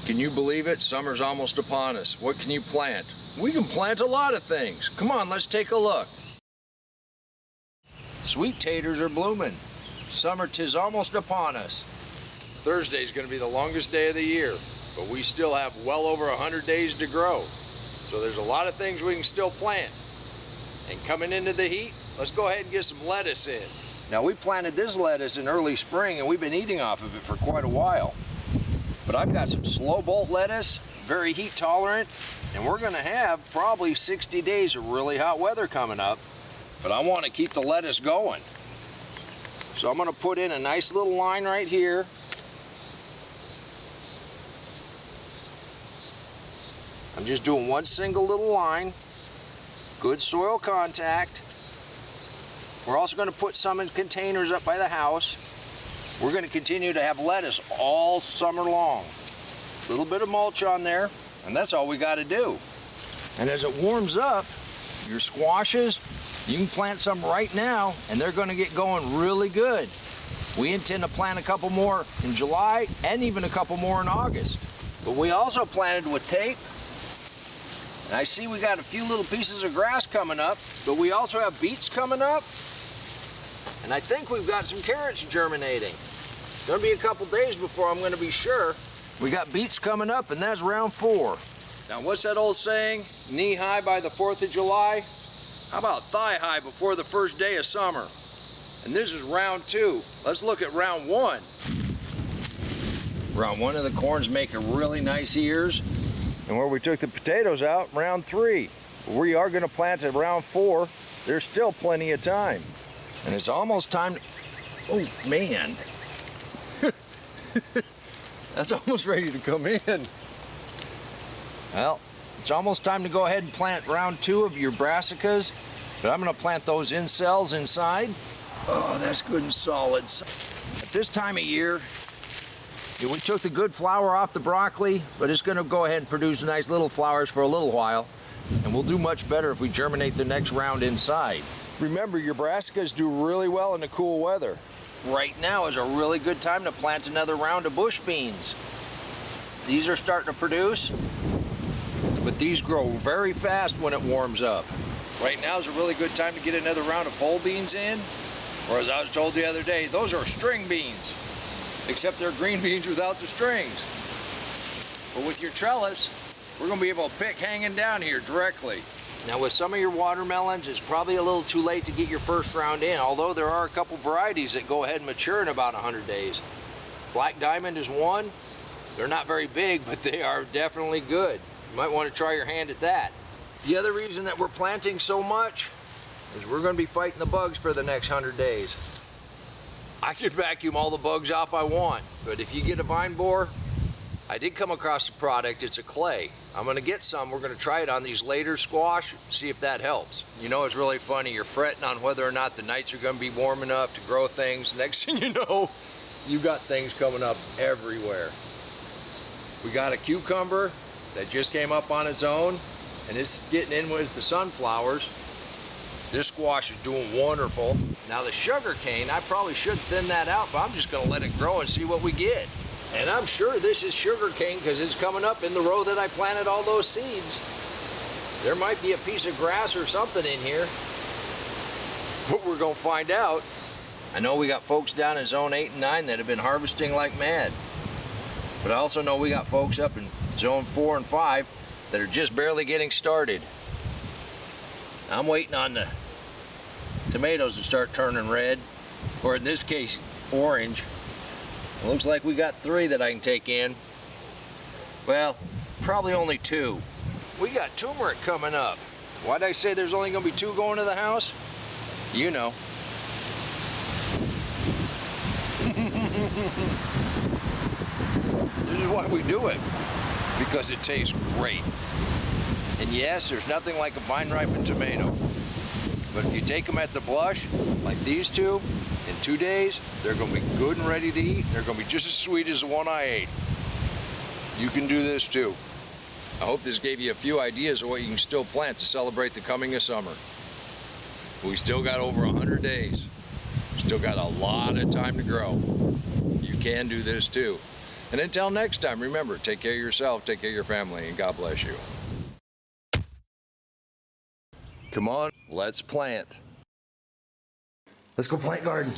Can you believe it? Summer's almost upon us. What can you plant? We can plant a lot of things. Come on, let's take a look. Sweet taters are blooming. Summer 'tis almost upon us. Thursday's gonna be the longest day of the year, but we still have well over 100 days to grow. So there's a lot of things we can still plant. And coming into the heat, let's go ahead and get some lettuce in. Now we planted this lettuce in early spring and we've been eating off of it for quite a while. But I've got some slow bolt lettuce, very heat tolerant, and we're gonna have probably 60 days of really hot weather coming up. But I wanna keep the lettuce going. So I'm gonna put in a nice little line right here. I'm just doing one single little line. Good soil contact. We're also going to put some in containers up by the house. We're going to continue to have lettuce all summer long. A little bit of mulch on there, and that's all we got to do. And as it warms up, your squashes, you can plant some right now, and they're going to get going really good. We intend to plant a couple more in July and even a couple more in August. But we also planted with tape. And I see we got a few little pieces of grass coming up, but we also have beets coming up. And I think we've got some carrots germinating. It's gonna be a couple days before I'm gonna be sure. We got beets coming up, and that's round 4. Now what's that old saying? Knee high by the 4th of July? How about thigh high before the first day of summer? And this is round 2. Let's look at round 1. Round 1 of the corn's making really nice ears. And where we took the potatoes out, round 3. We are gonna plant at round 4. There's still plenty of time. And it's almost time to, oh man. That's almost ready to come in. Well, it's almost time to go ahead and plant round 2 of your brassicas, but I'm gonna plant those in cells inside. Oh, that's good and solid. At this time of year, we took the good flower off the broccoli, but it's gonna go ahead and produce nice little flowers for a little while, and we'll do much better if we germinate the next round inside. Remember, your brassicas do really well in the cool weather. Right now is a really good time to plant another round of bush beans. These are starting to produce, but these grow very fast when it warms up. Right now is a really good time to get another round of pole beans in, or as I was told the other day, those are string beans. Except they're green beans without the strings. But with your trellis, we're gonna be able to pick hanging down here directly. Now with some of your watermelons, it's probably a little too late to get your first round in, although there are a couple varieties that go ahead and mature in about 100 days. Black Diamond is one. They're not very big, but they are definitely good. You might want to try your hand at that. The other reason that we're planting so much is we're gonna be fighting the bugs for the next 100 days. I can vacuum all the bugs off I want, but if you get a vine borer, I did come across a product, it's a clay. I'm gonna get some, we're gonna try it on these later squash, see if that helps. You know, it's really funny, you're fretting on whether or not the nights are gonna be warm enough to grow things. Next thing you know, you got things coming up everywhere. We got a cucumber that just came up on its own, and it's getting in with the sunflowers. This squash is doing wonderful. Now the sugar cane, I probably should thin that out, but I'm just gonna let it grow and see what we get. And I'm sure this is sugar cane because it's coming up in the row that I planted all those seeds. There might be a piece of grass or something in here, but we're gonna find out. I know we got folks down in zone 8 and 9 that have been harvesting like mad, but I also know we got folks up in zone 4 and 5 that are just barely getting started. I'm waiting on the tomatoes to start turning red, or in this case, orange. It looks like we got 3 that I can take in. Well, probably only 2. We got turmeric coming up. Why'd I say there's only gonna be 2 going to the house? You know. This is why we do it, because it tastes great. And yes, there's nothing like a vine-ripened tomato. But if you take them at the blush, like these 2, in 2 days, they're gonna be good and ready to eat. They're gonna be just as sweet as the one I ate. You can do this too. I hope this gave you a few ideas of what you can still plant to celebrate the coming of summer. We still got over 100 days. Still got a lot of time to grow. You can do this too. And until next time, remember, take care of yourself, take care of your family, and God bless you. Come on, let's plant. Let's go plant garden.